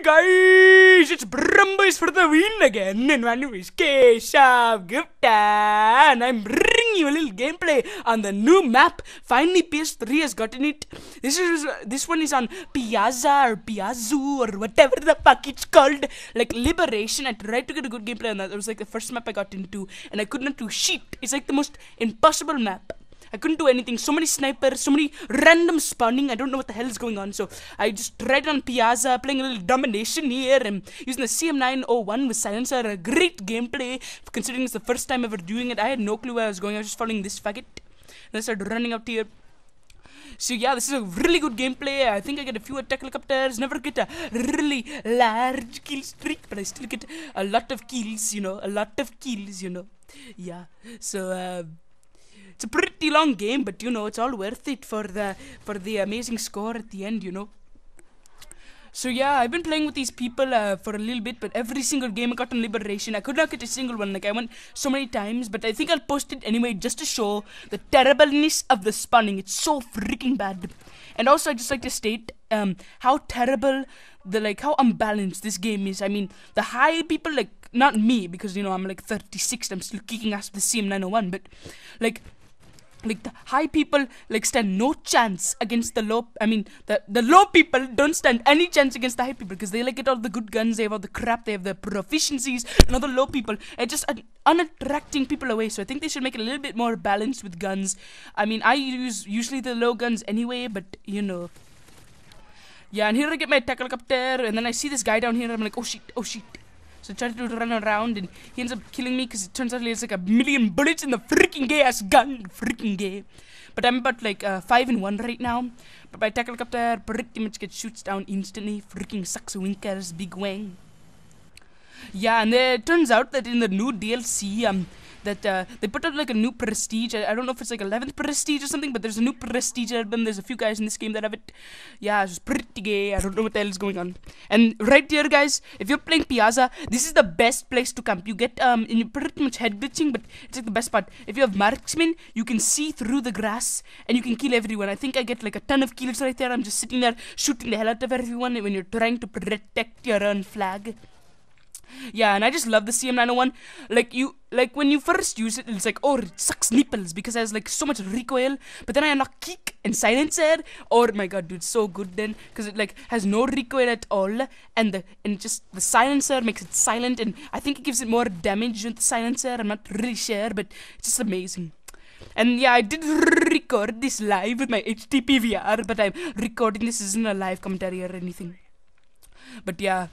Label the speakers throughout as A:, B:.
A: guys, it's Brumboys for the win again, and my name is Keshav Gupta, and I'm bringing you a little gameplay on the new map. Finally, PS3 has gotten it. This one is on Piazza or Piazzu or whatever the fuck it's called, like Liberation. I tried to get a good gameplay on that. It was like the first map I got into, and I could not do shit. It's like the most impossible map. I couldn't do anything. So many snipers, so many random spawning. I don't know what the hell is going on. So I just tried on Piazza, playing a little domination here, and using the CM901 with silencer. A great gameplay, considering it's the first time ever doing it. I had no clue where I was going. I was just following this faggot. And I started running out here. So yeah, this is a really good gameplay. I think I get a few attack helicopters. Never get a really large kill streak, but I still get a lot of kills, you know. A lot of kills, you know. Yeah. So it's a pretty long game, but you know, it's all worth it for the amazing score at the end, you know. So yeah, I've been playing with these people for a little bit, but every single game I got on Liberation, I could not get a single one. Like, I went so many times, but I think I'll post it anyway just to show the terribleness of the spawning. It's so freaking bad. And also, I just like to state how terrible how unbalanced this game is. I mean, the high people, like, not me, because, you know, I'm like 36, I'm still kicking ass with the CM901, but like the high people stand no chance against the low. I mean, the low people don't stand any chance against the high people, because they get all the good guns, they have all the crap, they have the proficiencies, and all the low people are just unattracting people away. So I think they should make it a little bit more balanced with guns. I mean, I use usually the low guns anyway, but you know. Yeah, and here I get my attack helicopter, and then I see this guy down here, and I'm like, oh shit, oh shit. So I try to run around, and he ends up killing me because it turns out he has like a million bullets in the freaking gay ass gun. Freaking gay. But I'm about like 5-1 right now. But my attack helicopter pretty much gets shoots down instantly. Freaking sucks winkers, big wang. Yeah, and it turns out that in the new DLC, they put out like a new prestige. I don't know if it's like 11th prestige or something, but there's a new prestige album. There's a few guys in this game that have it. Yeah, it's pretty gay. I don't know what the hell is going on. And right here, guys, if you're playing Piazza, this is the best place to camp. You get and you pretty much head glitching, but it's like the best part. If you have marksman, you can see through the grass and you can kill everyone. I think I get like a ton of kills right there. I'm just sitting there shooting the hell out of everyone when you're trying to protect your own flag. Yeah, and I just love the CM901. Like when you first use it, it's like, oh, it sucks nipples because it has like so much recoil. But then I unlock kick and silencer. Oh my god, dude, so good then, because it like has no recoil at all, and just the silencer makes it silent, and I think it gives it more damage with the silencer. I'm not really sure, but it's just amazing. And yeah, I did record this live with my HTP VR, but I'm recording this isn't a live commentary or anything. But yeah,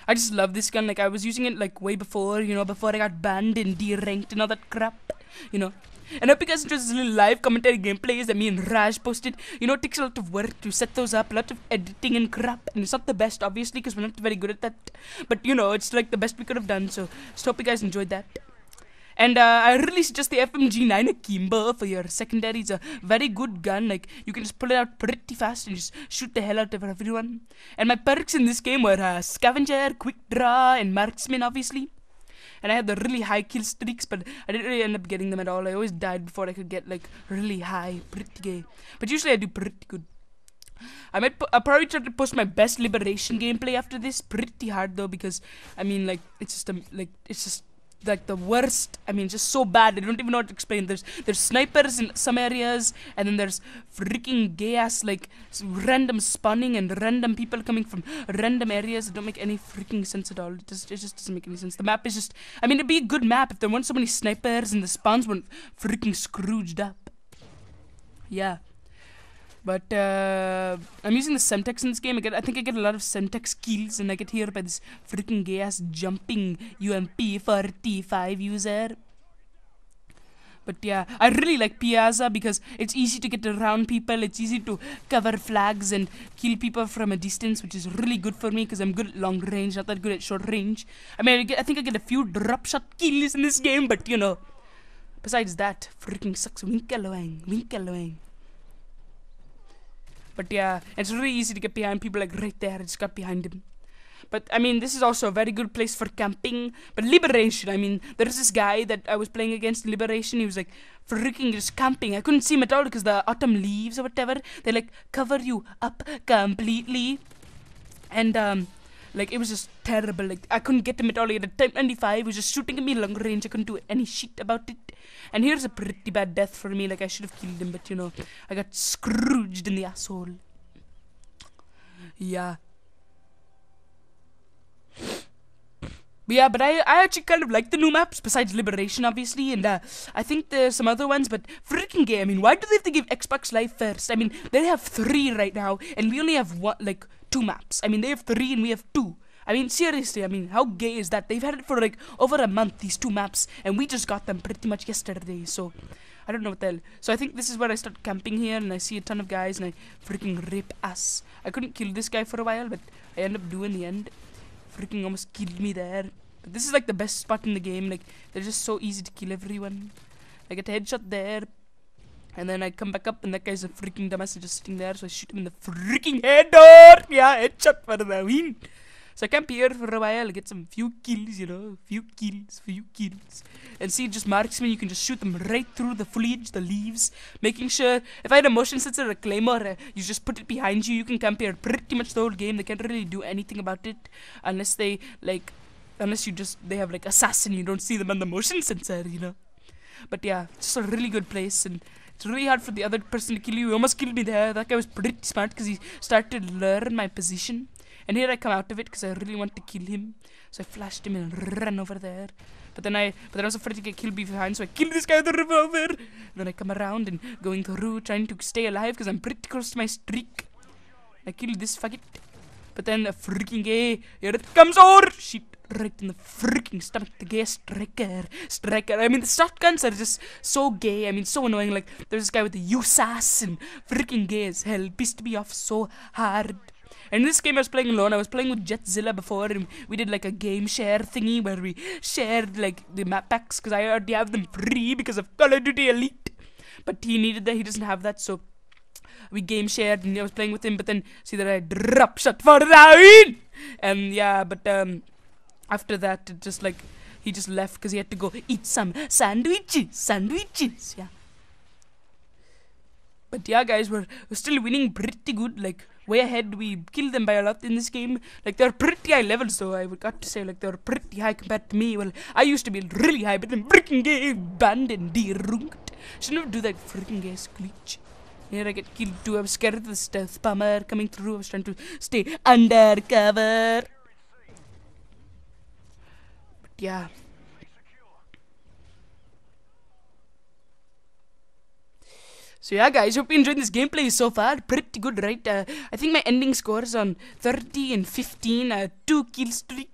A: I just love this gun. Like, I was using it like way before, you know, before I got banned and deranked and all that crap, you know. And I hope you guys enjoyed this little live commentary gameplays that me and Raj posted. You know, it takes a lot of work to set those up, a lot of editing and crap, and it's not the best, obviously, because we're not very good at that. But you know, it's like the best we could have done. So just hope you guys enjoyed that. And I really suggest the FMG9 Akimbo for your secondary. It's a very good gun. Like, you can just pull it out pretty fast and just shoot the hell out of everyone. And my perks in this game were Scavenger, Quick Draw, and Marksman, obviously. And I had the really high kill streaks, but I didn't really end up getting them at all. I always died before I could get, like, really high. Pretty gay. But usually I do pretty good. I'll probably try to post my best Liberation gameplay after this. Pretty hard, though, because, I mean, like, it's just like the worst. I mean, just so bad. I don't even know what to explain. There's snipers in some areas, and then there's freaking gay ass like random spawning and random people coming from random areas that don't make any freaking sense at all. It just doesn't make any sense. The map is just, I mean, it'd be a good map if there weren't so many snipers and the spawns weren't freaking scrooged up. Yeah. But I'm using the Semtex in this game. I think I get a lot of Semtex kills, and I get here by this freaking gay ass jumping UMP45 user. But yeah, I really like Piazza because it's easy to get around people. It's easy to cover flags and kill people from a distance, which is really good for me because I'm good at long range, not that good at short range. I mean, I think I get a few drop shot kills in this game, but you know, besides that, freaking sucks. Winkalowang. But yeah, it's really easy to get behind people, like right there. I just got behind him. But I mean, this is also a very good place for camping. But Liberation, I mean, there's this guy that I was playing against Liberation. He was like freaking just camping. I couldn't see him at all because the autumn leaves or whatever, they like cover you up completely. And Like, it was just terrible. Like, I couldn't get him at all. He had a type 95. He was just shooting at me long range. I couldn't do any shit about it. And here's a pretty bad death for me. Like, I should have killed him, but, you know, I got scrooged in the asshole. Yeah. But yeah, but I actually kind of like the new maps, besides Liberation, obviously, and I think there's some other ones, but freaking gay. I mean, why do they have to give Xbox Live first? I mean, they have 3 right now, and we only have 2 maps. I mean, they have 3 and we have 2. I mean, seriously, I mean, how gay is that? They've had it for like over a month, these 2 maps, and we just got them pretty much yesterday, so I don't know what the hell. So I think this is where I start camping here, and I see a ton of guys, and I freaking rape ass. I couldn't kill this guy for a while, but I end up doing the end. Freaking almost killed me there. But this is like the best spot in the game. Like, they're just so easy to kill everyone. I get a headshot there, and then I come back up, and that guy's a freaking dumbass just sitting there, so I shoot him in the freaking head door. Yeah, headshot for the win. So I camp here for a while, get some few kills, you know, few kills. And see, it just marks me. You can just shoot them right through the foliage, the leaves, making sure, if I had a motion sensor or a claymore, you just put it behind you. You can camp here pretty much the whole game. They can't really do anything about it unless they, like, they have, like, assassin. You don't see them on the motion sensor, you know. But yeah, it's just a really good place, and it's really hard for the other person to kill you. He almost killed me there. That guy was pretty smart because he started to learn my position. And here I come out of it because I really want to kill him. So I flashed him and ran over there. But then I was afraid to get killed behind, so I killed this guy with the revolver. And then I come around and going through, trying to stay alive because I'm pretty close to my streak. I killed this faggot. But then a freaking gay, here it comes, or shit, right in the freaking stomach, the gay striker. I mean, the shotguns are just so gay. I mean, so annoying. Like, there's this guy with the USAS and freaking gay as hell. Pissed me off so hard. And in this game I was playing alone. I was playing with Jetzilla before, and we did like a game share thingy where we shared like the map packs because I already have them free because of Call of Duty Elite. But he needed that. He doesn't have that, so we game shared, and I was playing with him. But then see that I drop shot for Ravin, and yeah. But after that, it just like he just left because he had to go eat some sandwiches. Yeah. But yeah, guys, we're still winning pretty good. Like, way ahead. We killed them by a lot in this game. Like, they're pretty high levels, though. I got to say, like, they're pretty high compared to me. Well, I used to be really high, but then freaking gay banned and derunkt. Should never do that freaking gay screech. Here I get killed too. I was scared of the stealth bomber coming through. I was trying to stay undercover. But yeah. So yeah, guys, hope you enjoyed this gameplay so far. Pretty good, right? I think my ending score is on 30 and 15. 2 kill streak,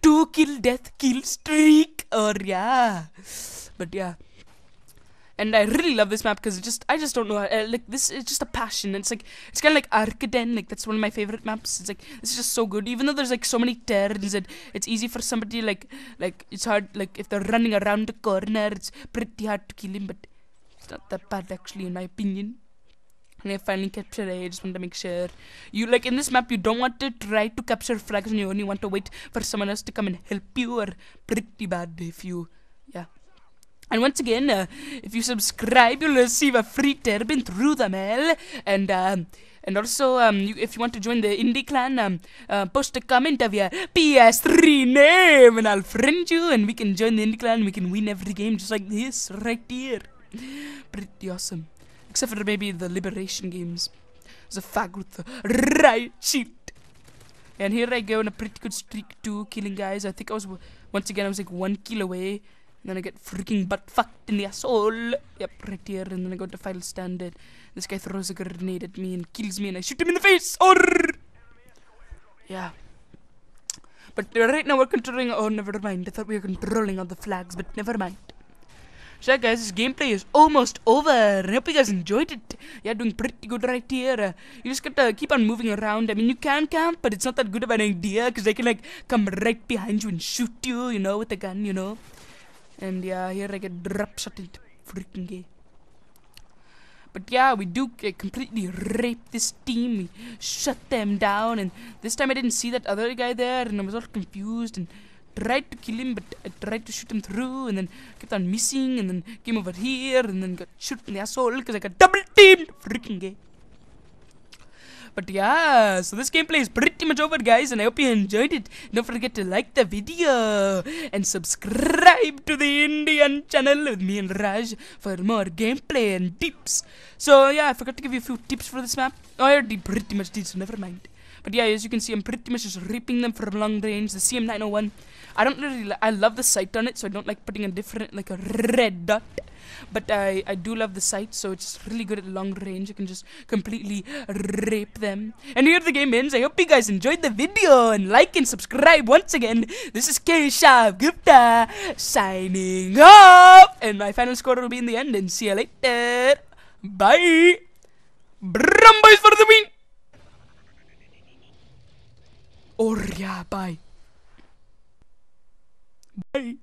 A: 2 kill death kill streak. Or yeah, but yeah. And I really love this map because I just don't know. Like, this is just a passion. It's like, it's kind of like Arkaden. Like, that's one of my favorite maps. It's like, it's just so good. Even though there's like so many turns, and it's easy for somebody like it's hard. Like, if they're running around the corner, it's pretty hard to kill him. But it's not that bad, actually, in my opinion. And I finally captured A. I just want to make sure. You, like, in this map, you don't want to try to capture flags, and you only want to wait for someone else to come and help you, or pretty bad if you, yeah. And once again, if you subscribe, you'll receive a free turban through the mail. And also, if you want to join the Indie Clan, post a comment of your PS3 name, and I'll friend you, and we can join the Indie Clan. We can win every game just like this right here. Pretty awesome. Except for maybe the Liberation games. There's a fag with the right shield. And here I go on a pretty good streak too, killing guys. I think I was like 1 kill away. And then I get freaking butt fucked in the asshole. Yep, right here. And then I go to final standard. This guy throws a grenade at me and kills me, and I shoot him in the face. Or yeah. But right now we're controlling. Oh, never mind. I thought we were controlling all the flags, but never mind. So yeah, guys, this gameplay is almost over. I hope you guys enjoyed it. Yeah, doing pretty good right here. You just gotta keep on moving around. I mean, you can camp, but it's not that good of an idea because they can like come right behind you and shoot you, you know, with a gun, you know. And yeah, here I get drop shotted. Freaking gay. But yeah, we do completely rape this team. We shut them down. And this time I didn't see that other guy there, and I was all confused and tried to kill him, but I tried to shoot him through, and then kept on missing, and then came over here, and then got shot in the asshole because I got double teamed. Freaking gay. But yeah, so this gameplay is pretty much over, guys, and I hope you enjoyed it. Don't forget to like the video and subscribe to the Indian channel with me and Raj for more gameplay and tips. So yeah, I forgot to give you a few tips for this map. Oh, I already pretty much did, so never mind. But yeah, as you can see, I'm pretty much just ripping them from long range. The CM901, I don't really, I love the sight on it, so I don't like putting a different, like a red dot. But I do love the sight, so it's really good at long range. You can just completely rape them. And here the game ends. I hope you guys enjoyed the video and like and subscribe once again. This is Keshav Gupta signing off. And my final score will be in the end. And see you later. Bye. Brumboys for the win. Oh yeah, bye. Bye.